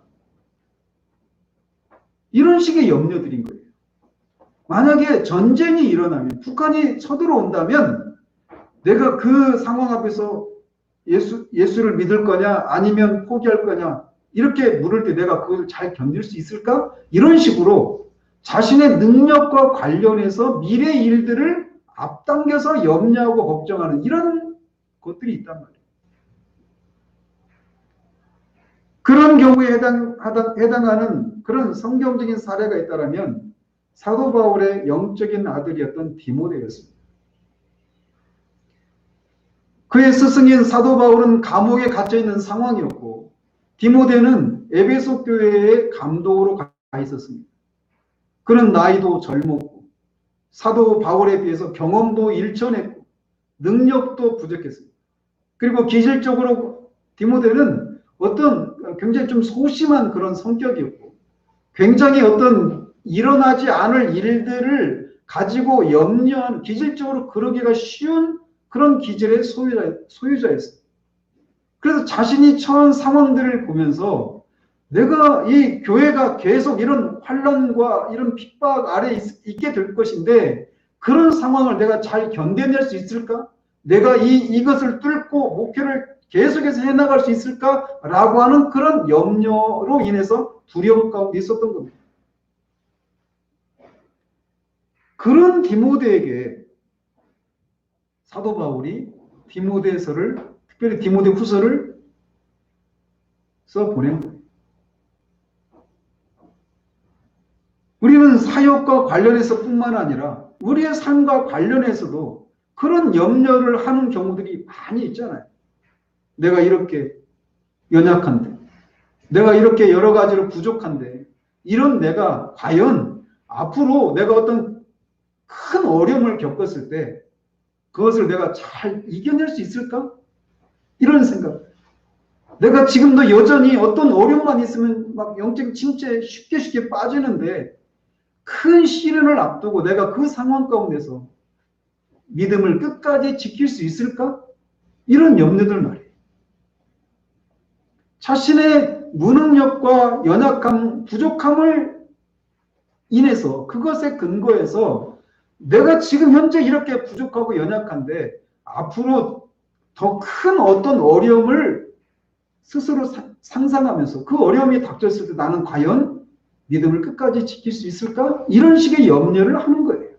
이런 식의 염려들인 거예요. 만약에 전쟁이 일어나면 북한이 쳐들어온다면 내가 그 상황 앞에서 예수를 믿을 거냐 아니면 포기할 거냐 이렇게 물을 때 내가 그걸 잘 견딜 수 있을까? 이런 식으로 자신의 능력과 관련해서 미래 일들을 앞당겨서 염려하고 걱정하는 이런 것들이 있단 말이에요. 그런 경우에 해당하는 그런 성경적인 사례가 있다면 사도 바울의 영적인 아들이었던 디모데였습니다. 그의 스승인 사도 바울은 감옥에 갇혀 있는 상황이었고 디모데는 에베소 교회의 감독으로 가 있었습니다. 그는 나이도 젊었고 사도 바울에 비해서 경험도 일천했고 능력도 부족했습니다. 그리고 기질적으로 디모데는 어떤 굉장히 좀 소심한 그런 성격이었고 굉장히 어떤 일어나지 않을 일들을 가지고 염려한 기질적으로 그러기가 쉬운 그런 기질의 소유자였어요. 그래서 자신이 처한 상황들을 보면서 내가 이 교회가 계속 이런 환란과 이런 핍박 아래 있게 될 것인데 그런 상황을 내가 잘 견뎌낼 수 있을까? 내가 이것을 뚫고 목표를 계속해서 해나갈 수 있을까라고 하는 그런 염려로 인해서 두려움 가운데 있었던 겁니다. 그런 디모데에게 사도 바울이 디모데서를, 특별히 디모데 후서를 써 보낸 거예요. 우리는 사역과 관련해서 뿐만 아니라 우리의 삶과 관련해서도 그런 염려를 하는 경우들이 많이 있잖아요. 내가 이렇게 연약한데, 내가 이렇게 여러 가지로 부족한데, 이런 내가 과연 앞으로 내가 어떤 큰 어려움을 겪었을 때 그것을 내가 잘 이겨낼 수 있을까? 이런 생각. 내가 지금도 여전히 어떤 어려움만 있으면 막 영적 침체에 쉽게 빠지는데 큰 시련을 앞두고 내가 그 상황 가운데서 믿음을 끝까지 지킬 수 있을까? 이런 염려들 말이에요. 자신의 무능력과 연약함, 부족함을 인해서 그것에 근거해서 내가 지금 현재 이렇게 부족하고 연약한데 앞으로 더 큰 어떤 어려움을 스스로 상상하면서 그 어려움이 닥쳤을 때 나는 과연 믿음을 끝까지 지킬 수 있을까? 이런 식의 염려를 하는 거예요.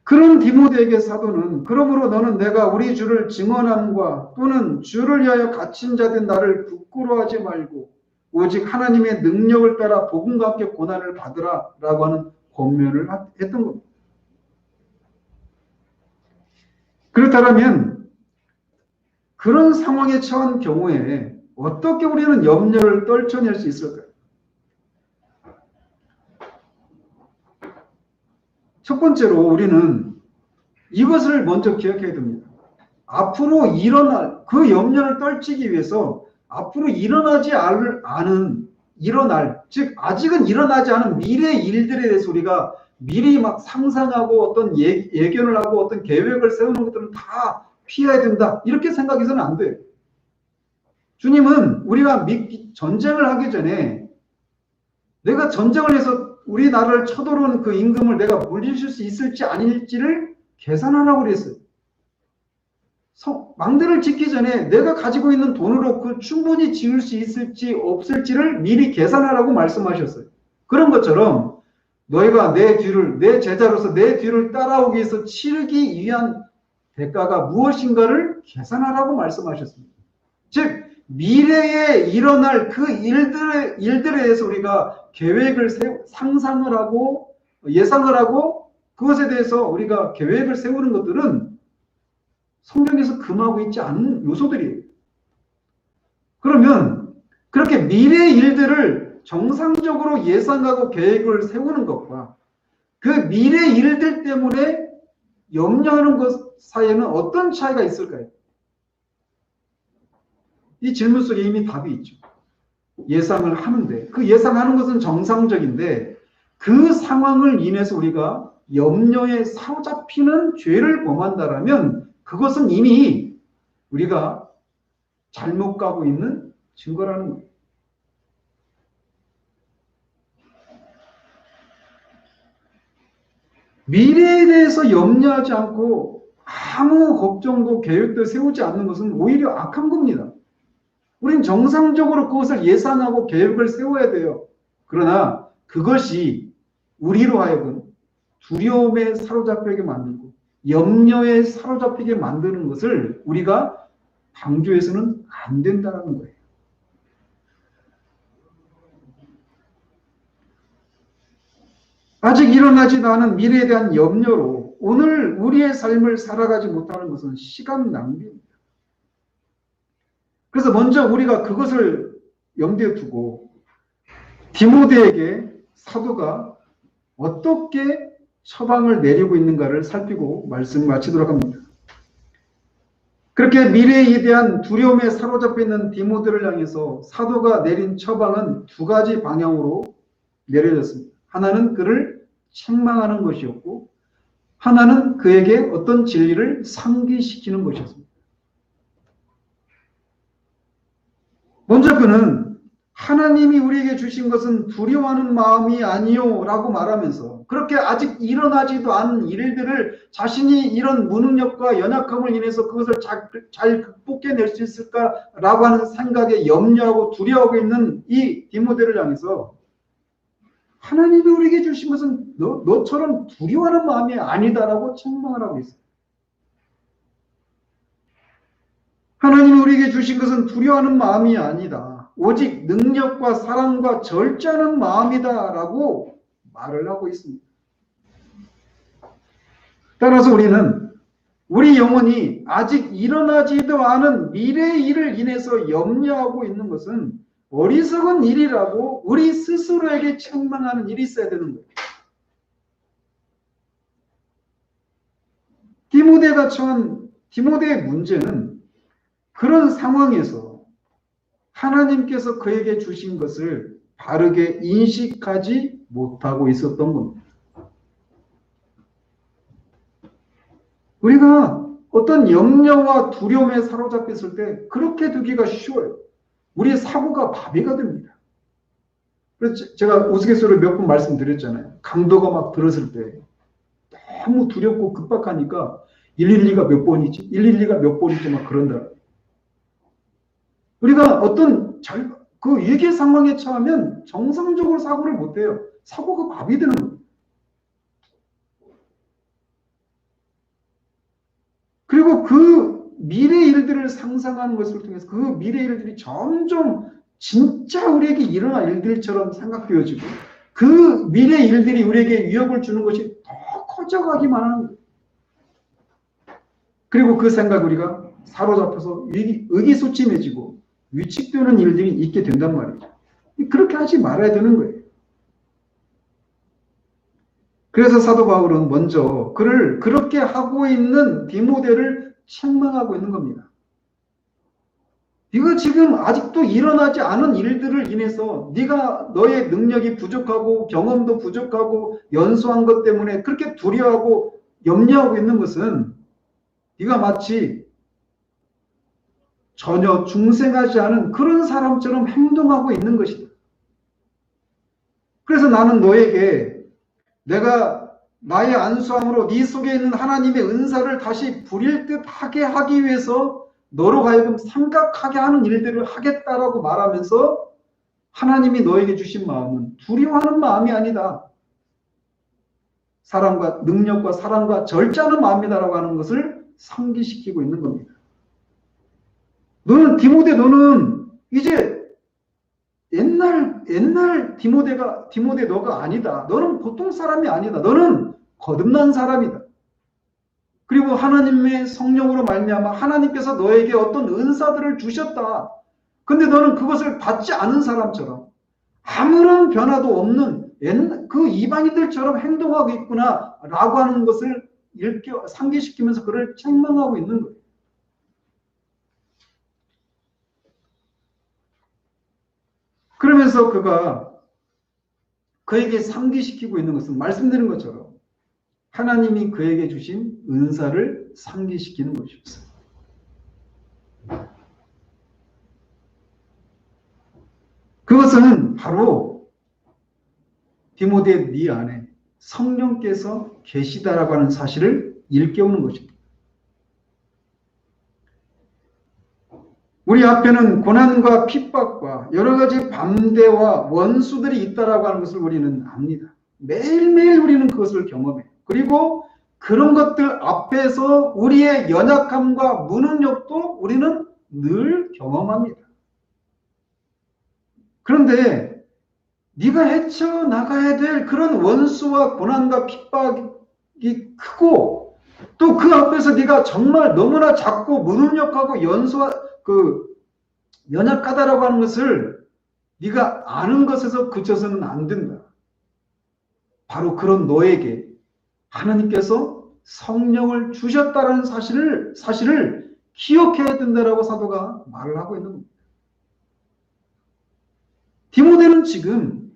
그런 디모데에게 사도는 그러므로 너는 내가 우리 주를 증언함과 또는 주를 위하여 갇힌 자된 나를 부끄러워하지 말고 오직 하나님의 능력을 따라 복음과 함께 고난을 받으라 라고 하는 권면을 했던 겁니다. 그렇다면 그런 상황에 처한 경우에 어떻게 우리는 염려를 떨쳐낼 수 있을까요? 첫 번째로 우리는 이것을 먼저 기억해야 됩니다. 앞으로 일어날, 그 염려를 떨치기 위해서 앞으로 일어나지 즉 아직은 일어나지 않은 미래 일들에 대해서 우리가 미리 막 상상하고 어떤 예견을 하고 어떤 계획을 세우는 것들은 다 피해야 된다. 이렇게 생각해서는 안 돼요. 주님은 우리가 전쟁을 하기 전에 내가 전쟁을 해서 우리나라를 쳐들어온 그 임금을 내가 물리칠 수 있을지 아닐지를 계산하라고 그랬어요. 망대를 짓기 전에 내가 가지고 있는 돈으로 그 충분히 지을 수 있을지 없을지를 미리 계산하라고 말씀하셨어요. 그런 것처럼 너희가 내 제자로서 내 뒤를 따라오기 위해서 치르기 위한 대가가 무엇인가를 계산하라고 말씀하셨습니다. 즉 미래에 일어날 그 일들에 대해서 우리가 계획을 상상을 하고 예상을 하고 그것에 대해서 우리가 계획을 세우는 것들은 성경에서 금하고 있지 않은 요소들이에요. 그러면 그렇게 미래의 일들을 정상적으로 예상하고 계획을 세우는 것과 그 미래의 일들 때문에 염려하는 것 사이에는 어떤 차이가 있을까요? 이 질문 속에 이미 답이 있죠. 예상을 하는데 그 예상하는 것은 정상적인데 그 상황을 인해서 우리가 염려에 사로잡히는 죄를 범한다라면 그것은 이미 우리가 잘못 가고 있는 증거라는 거예요. 미래에 대해서 염려하지 않고 아무 걱정도 계획도 세우지 않는 것은 오히려 악한 겁니다. 우린 정상적으로 그것을 예상하고 계획을 세워야 돼요. 그러나 그것이 우리로 하여금 두려움에 사로잡히게 만들고 염려에 사로잡히게 만드는 것을 우리가 강조해서는 안 된다는 거예요. 아직 일어나지도 않은 미래에 대한 염려로 오늘 우리의 삶을 살아가지 못하는 것은 시간 낭비입니다. 그래서 먼저 우리가 그것을 염두에 두고 디모데에게 사도가 어떻게 처방을 내리고 있는가를 살피고 말씀을 마치도록 합니다. 그렇게 미래에 대한 두려움에 사로잡혀 있는 디모데를 향해서 사도가 내린 처방은 두 가지 방향으로 내려졌습니다. 하나는 그를 책망하는 것이었고 하나는 그에게 어떤 진리를 상기시키는 것이었습니다. 먼저 그는 하나님이 우리에게 주신 것은 두려워하는 마음이 아니요 라고 말하면서 그렇게 아직 일어나지도 않은 일들을 자신이 이런 무능력과 연약함을 인해서 그것을 잘 극복해낼 수 있을까라고 하는 생각에 염려하고 두려워하고 있는 이 디모데를 향해서 하나님이 우리에게 주신 것은 너처럼 두려워하는 마음이 아니다라고 책망을 하고 있어요. 하나님이 우리에게 주신 것은 두려워하는 마음이 아니다. 오직 능력과 사랑과 절제하는 마음이다라고 말을 하고 있습니다. 따라서 우리는 우리 영혼이 아직 일어나지도 않은 미래의 일을 인해서 염려하고 있는 것은 어리석은 일이라고 우리 스스로에게 책망하는 일이 있어야 되는 거예요. 디모데가 처한 디모데의 문제는 그런 상황에서 하나님께서 그에게 주신 것을 바르게 인식하지 못하고 있었던 겁니다. 우리가 어떤 염려와 두려움에 사로잡혔을 때 그렇게 두기가 쉬워요. 우리의 사고가 마비가 됩니다. 그래서 제가 우스갯소리를 몇 번 말씀드렸잖아요. 강도가 막 들었을 때 너무 두렵고 급박하니까 112가 몇 번이지? 112가 몇 번이지? 막 그런다. 우리가 어떤 그 위기 상황에 처하면 정상적으로 사고를 못해요. 사고가 마비되는 거예요. 그리고 그 미래 일들을 상상하는 것을 통해서 그 미래 일들이 점점 진짜 우리에게 일어날 일들처럼 생각되어지고 그 미래 일들이 우리에게 위협을 주는 것이 더 커져가기만 하는 거예요. 그리고 그 생각 우리가 사로잡혀서 의기소침해지고 위축되는 일들이 있게 된단 말이죠. 그렇게 하지 말아야 되는 거예요. 그래서 사도 바울은 먼저 그를 그렇게 하고 있는 디모데를 책망하고 있는 겁니다. 이거 지금 아직도 일어나지 않은 일들을 인해서 네가 너의 능력이 부족하고 경험도 부족하고 연소한 것 때문에 그렇게 두려워하고 염려하고 있는 것은 네가 마치 전혀 중생하지 않은 그런 사람처럼 행동하고 있는 것이다. 그래서 나는 너에게 내가 나의 안수함으로 네 속에 있는 하나님의 은사를 다시 부릴 듯 하게 하기 위해서 너로 하여금 생각하게 하는 일들을 하겠다라고 말하면서 하나님이 너에게 주신 마음은 두려워하는 마음이 아니다. 사랑과 능력과 사랑과 절제하는 마음이다라고 하는 것을 상기시키고 있는 겁니다. 너는 디모데 이제 옛날 디모데 너가 아니다. 너는 보통 사람이 아니다. 너는 거듭난 사람이다. 그리고 하나님의 성령으로 말미암아 하나님께서 너에게 어떤 은사들을 주셨다. 근데 너는 그것을 받지 않은 사람처럼 아무런 변화도 없는 그 이방인들처럼 행동하고 있구나 라고 하는 것을 상기시키면서 그를 책망하고 있는 거예요. 그러면서 그가 그에게 상기시키고 있는 것은 말씀드린 것처럼 하나님이 그에게 주신 은사를 상기시키는 것이었어요. 그것은 바로 디모데 네 안에 성령께서 계시다라고 하는 사실을 일깨우는 것입니다. 우리 앞에는 고난과 핍박과 여러 가지 반대와 원수들이 있다라고 하는 것을 우리는 압니다. 매일매일 우리는 그것을 경험해요. 그리고 그런 것들 앞에서 우리의 연약함과 무능력도 우리는 늘 경험합니다. 그런데 네가 헤쳐나가야 될 그런 원수와 고난과 핍박이 크고 또 그 앞에서 네가 정말 너무나 작고 무능력하고 연약하다라고 하는 것을 네가 아는 것에서 그쳐서는 안 된다. 바로 그런 너에게 하나님께서 성령을 주셨다는 사실을 기억해야 된다라고 사도가 말을 하고 있는 겁니다. 디모데는 지금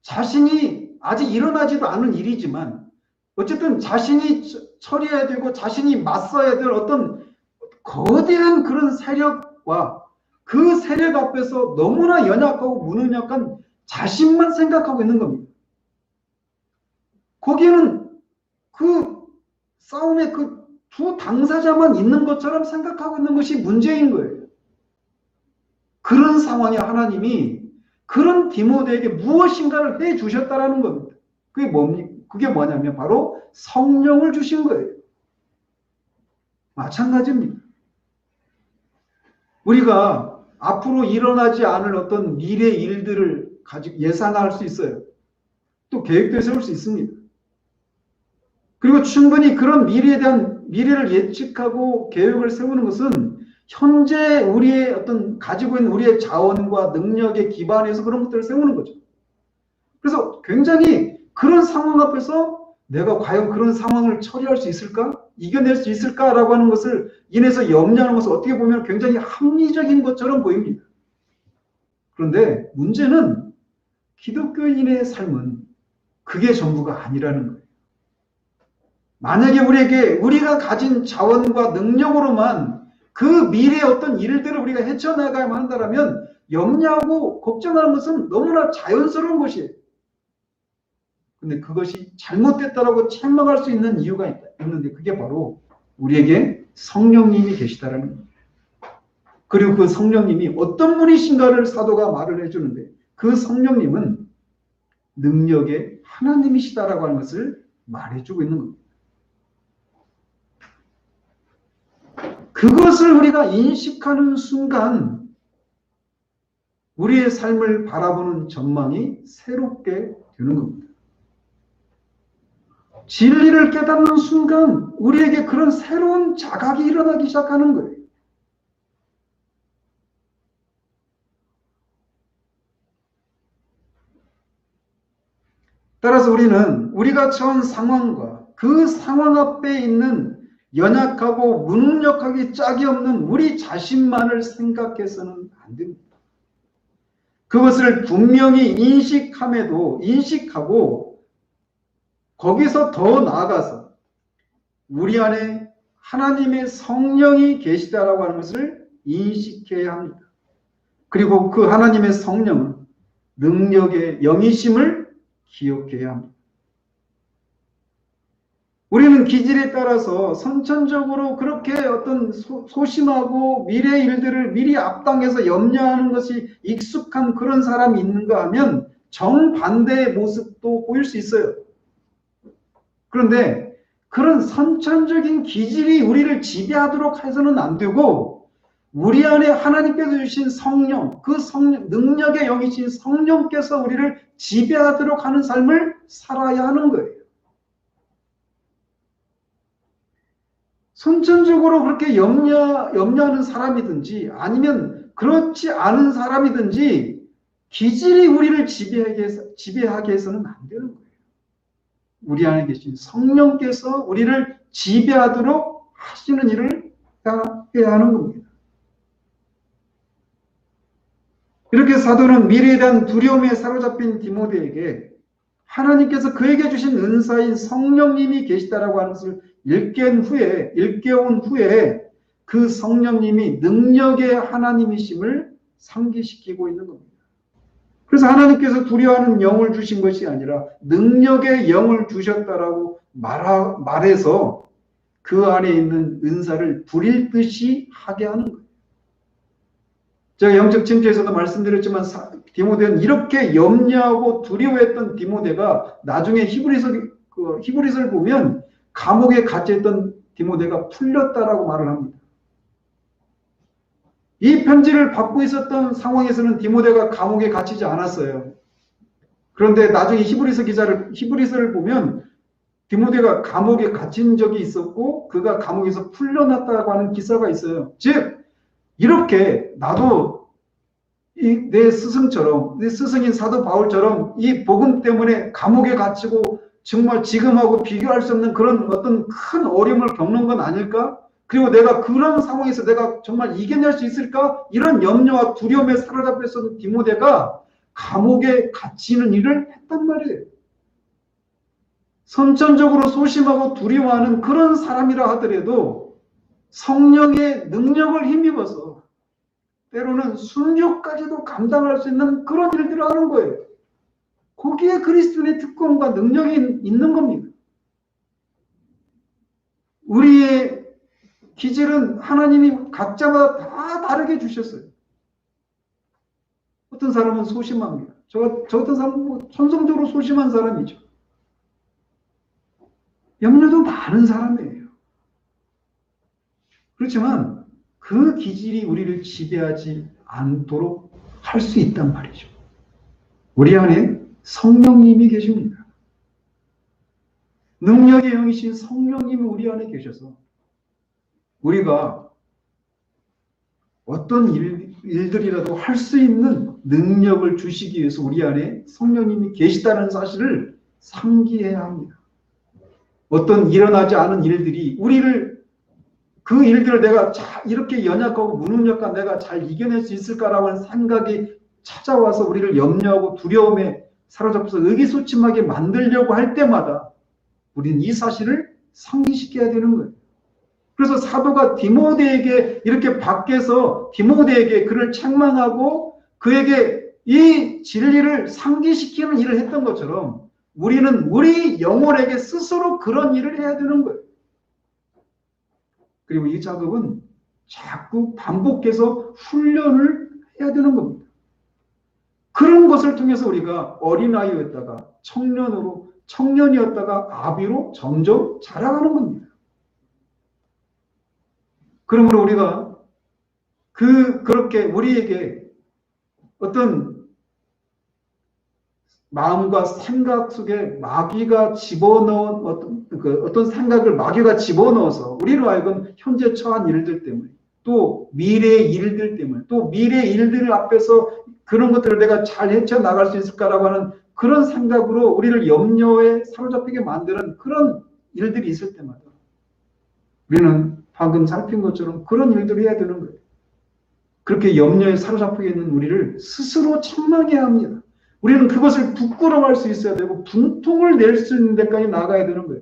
자신이 아직 일어나지도 않은 일이지만 어쨌든 자신이 처리해야 되고 자신이 맞서야 될 어떤 거대한 그런 세력과 그 세력 앞에서 너무나 연약하고 무능력한 자신만 생각하고 있는 겁니다. 거기에는 그 싸움의 그 두 당사자만 있는 것처럼 생각하고 있는 것이 문제인 거예요. 그런 상황에 하나님이 그런 디모데에게 무엇인가를 해 주셨다라는 겁니다. 그게 뭐냐면 바로 성령을 주신 거예요. 마찬가지입니다. 우리가 앞으로 일어나지 않을 어떤 미래 일들을 가지고 예상할 수 있어요. 또 계획도 세울 수 있습니다. 그리고 충분히 그런 미래를 예측하고 계획을 세우는 것은 현재 우리의 어떤 가지고 있는 우리의 자원과 능력에 기반해서 그런 것들을 세우는 거죠. 그래서 굉장히 그런 상황 앞에서 내가 과연 그런 상황을 처리할 수 있을까? 이겨낼 수 있을까라고 하는 것을 인해서 염려하는 것은 어떻게 보면 굉장히 합리적인 것처럼 보입니다. 그런데 문제는 기독교인의 삶은 그게 전부가 아니라는 거예요. 만약에 우리가 가진 자원과 능력으로만 그 미래의 어떤 일들을 우리가 헤쳐나가야만 한다면 염려하고 걱정하는 것은 너무나 자연스러운 것이에요. 근데 그것이 잘못됐다라고 책망할 수 있는 이유가 있는데 그게 바로 우리에게 성령님이 계시다라는 겁니다. 그리고 그 성령님이 어떤 분이신가를 사도가 말을 해주는데 그 성령님은 능력의 하나님이시다라고 하는 것을 말해주고 있는 겁니다. 그것을 우리가 인식하는 순간 우리의 삶을 바라보는 전망이 새롭게 되는 겁니다. 진리를 깨닫는 순간 우리에게 그런 새로운 자각이 일어나기 시작하는 거예요. 따라서 우리는 우리가 처한 상황과 그 상황 앞에 있는 연약하고 무능력하기 짝이 없는 우리 자신만을 생각해서는 안 됩니다. 그것을 분명히 인식하고 거기서 더 나아가서 우리 안에 하나님의 성령이 계시다라고 하는 것을 인식해야 합니다. 그리고 그 하나님의 성령은 능력의 영이심을 기억해야 합니다. 우리는 기질에 따라서 선천적으로 그렇게 어떤 소심하고 미래의 일들을 미리 앞당겨서 염려하는 것이 익숙한 그런 사람이 있는가 하면 정반대의 모습도 보일 수 있어요. 그런데 그런 선천적인 기질이 우리를 지배하도록 해서는 안 되고 우리 안에 하나님께서 주신 성령, 그 성령, 능력의 영이신 성령께서 우리를 지배하도록 하는 삶을 살아야 하는 거예요. 선천적으로 그렇게 염려하는 사람이든지 아니면 그렇지 않은 사람이든지 기질이 우리를 지배하게 해서는 안 되는 거예요. 우리 안에 계신 성령께서 우리를 지배하도록 하시는 일을 해야 하는 겁니다. 이렇게 사도는 미래에 대한 두려움에 사로잡힌 디모데에게 하나님께서 그에게 주신 은사인 성령님이 계시다라고 하는 것을 일깨운 후에 그 성령님이 능력의 하나님이심을 상기시키고 있는 겁니다. 그래서 하나님께서 두려워하는 영을 주신 것이 아니라 능력의 영을 주셨다라고 말해서 그 안에 있는 은사를 부릴 듯이 하게 하는 거예요. 제가 영적 침체에서도 말씀드렸지만 디모데는 이렇게 염려하고 두려워했던 디모데가 나중에 히브리서를 보면 감옥에 갇혀있던 디모데가 풀렸다라고 말을 합니다. 이 편지를 받고 있었던 상황에서는 디모데가 감옥에 갇히지 않았어요. 그런데 나중에 히브리서를 보면 디모데가 감옥에 갇힌 적이 있었고 그가 감옥에서 풀려났다고 하는 기사가 있어요. 즉 이렇게 나도 내 스승처럼, 내 스승인 사도 바울처럼 이 복음 때문에 감옥에 갇히고 정말 지금하고 비교할 수 없는 그런 어떤 큰 어려움을 겪는 건 아닐까? 그리고 내가 그런 상황에서 내가 정말 이겨낼 수 있을까? 이런 염려와 두려움에 사로잡혀 있었던 디모데가 감옥에 갇히는 일을 했단 말이에요. 선천적으로 소심하고 두려워하는 그런 사람이라 하더라도 성령의 능력을 힘입어서 때로는 순교까지도 감당할 수 있는 그런 일들을 하는 거예요. 거기에 그리스도인의 특권과 능력이 있는 겁니다. 우리의 기질은 하나님이 각자마다 다 다르게 주셨어요. 어떤 사람은 소심합니다. 저 어떤 사람은 뭐 천성적으로 소심한 사람이죠. 염려도 많은 사람이에요. 그렇지만 그 기질이 우리를 지배하지 않도록 할 수 있단 말이죠. 우리 안에 성령님이 계십니다. 능력의 영이신 성령님이 우리 안에 계셔서 우리가 어떤 일들이라도 할 수 있는 능력을 주시기 위해서 우리 안에 성령님이 계시다는 사실을 상기해야 합니다. 어떤 일어나지 않은 일들이 그 일들을 내가 이렇게 연약하고 무능력한 내가 잘 이겨낼 수 있을까라고 하는 생각이 찾아와서 우리를 염려하고 두려움에 사로잡혀서 의기소침하게 만들려고 할 때마다 우리는 이 사실을 상기시켜야 되는 거예요. 그래서 사도가 디모데에게 이렇게 밖에서 디모데에게 그를 책망하고 그에게 이 진리를 상기시키는 일을 했던 것처럼 우리는 우리 영혼에게 스스로 그런 일을 해야 되는 거예요. 그리고 이 작업은 자꾸 반복해서 훈련을 해야 되는 겁니다. 그런 것을 통해서 우리가 어린아이였다가 청년이었다가 아비로 점점 자라가는 겁니다. 그러므로 우리가 그렇게 우리에게 어떤 마음과 생각 속에 마귀가 집어넣은 어떤 생각을 마귀가 집어넣어서 우리로 하여금 현재 처한 일들 때문에 또 미래의 일들 때문에 또 미래의 일들 앞에서 그런 것들을 내가 잘 헤쳐나갈 수 있을까라고 하는 그런 생각으로 우리를 염려에 사로잡히게 만드는 그런 일들이 있을 때마다 우리는 방금 살핀 것처럼 그런 일들을 해야 되는 거예요. 그렇게 염려에 사로잡히게 있는 우리를 스스로 책망해야 합니다. 우리는 그것을 부끄러워할 수 있어야 되고 분통을 낼 수 있는 데까지 나가야 되는 거예요.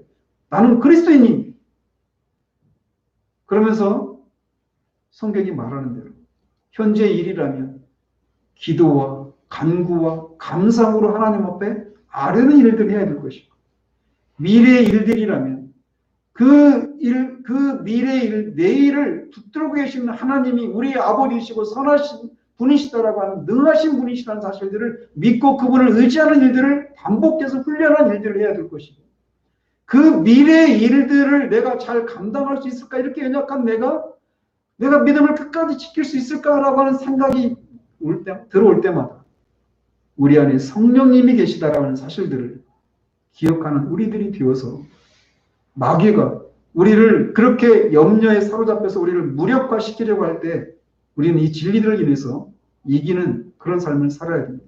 나는 그리스도인이. 그러면서 성경이 말하는 대로 현재 일이라면 기도와 간구와 감상으로 하나님 앞에 아뢰는 일들을 해야 될 것이고 미래의 일들이라면 그 미래의 일, 내일을 붙들고 계시는 하나님이 우리의 아버지이시고 선하신 분이시다라고 하는 능하신 분이시라는 사실들을 믿고 그분을 의지하는 일들을 반복해서 훈련한 일들을 해야 될 것이고 그 미래의 일들을 내가 잘 감당할 수 있을까? 이렇게 연약한 내가 믿음을 끝까지 지킬 수 있을까라고 하는 생각이 들어올 때마다 우리 안에 성령님이 계시다라고 하는 사실들을 기억하는 우리들이 되어서 마귀가 우리를 그렇게 염려에 사로잡혀서 우리를 무력화시키려고 할 때 우리는 이 진리들을 인해서 이기는 그런 삶을 살아야 됩니다.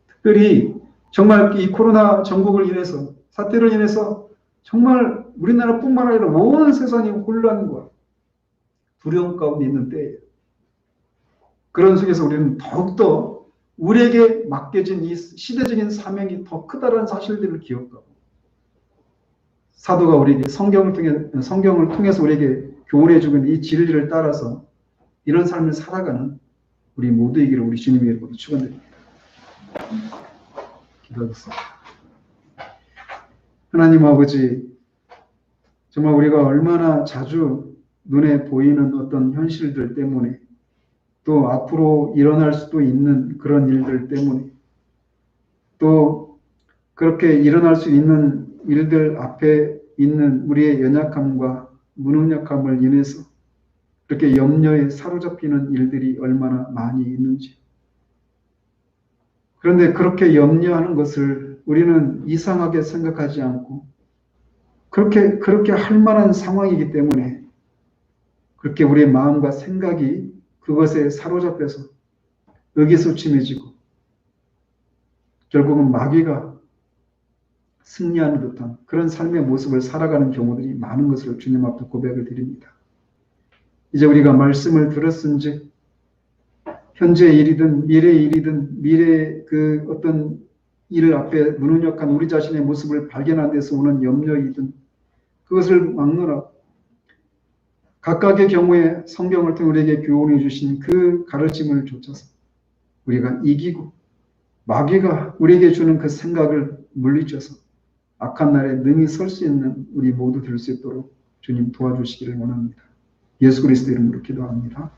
특별히 정말 이 코로나 전국을 인해서 사태를 인해서 정말 우리나라뿐만 아니라 온 세상이 혼란과 두려움 가운데 있는 때예요. 그런 속에서 우리는 더욱더 우리에게 맡겨진 이 시대적인 사명이 더 크다는 사실들을 기억하고 사도가 우리에게 성경을 통해서 우리에게 교훈해주고 있는 이 진리를 따라서 이런 삶을 살아가는 우리 모두이기를 우리 주님의 이름으로 축원드립니다. 기도하겠습니다. 하나님 아버지, 정말 우리가 얼마나 자주 눈에 보이는 어떤 현실들 때문에 또 앞으로 일어날 수도 있는 그런 일들 때문에 또 그렇게 일어날 수 있는 일들 앞에 있는 우리의 연약함과 무능력함을 인해서 그렇게 염려에 사로잡히는 일들이 얼마나 많이 있는지. 그런데 그렇게 염려하는 것을 우리는 이상하게 생각하지 않고 그렇게 할 만한 상황이기 때문에 그렇게 우리의 마음과 생각이 그것에 사로잡혀서 의기소침해지고 결국은 마귀가 승리하는 듯한 그런 삶의 모습을 살아가는 경우들이 많은 것을 주님 앞에 고백을 드립니다. 이제 우리가 말씀을 들었은즉 현재의 일이든 미래의 일이든 미래의 그 어떤 일 앞에 무능력한 우리 자신의 모습을 발견한 데서 오는 염려이든 그것을 막느라 각각의 경우에 성경을 통해 우리에게 교훈해 주신 그 가르침을 좇아서 우리가 이기고 마귀가 우리에게 주는 그 생각을 물리쳐서 악한 날에 능히 설 수 있는 우리 모두 될 수 있도록 주님 도와주시기를 원합니다. 예수 그리스도 이름으로 기도합니다.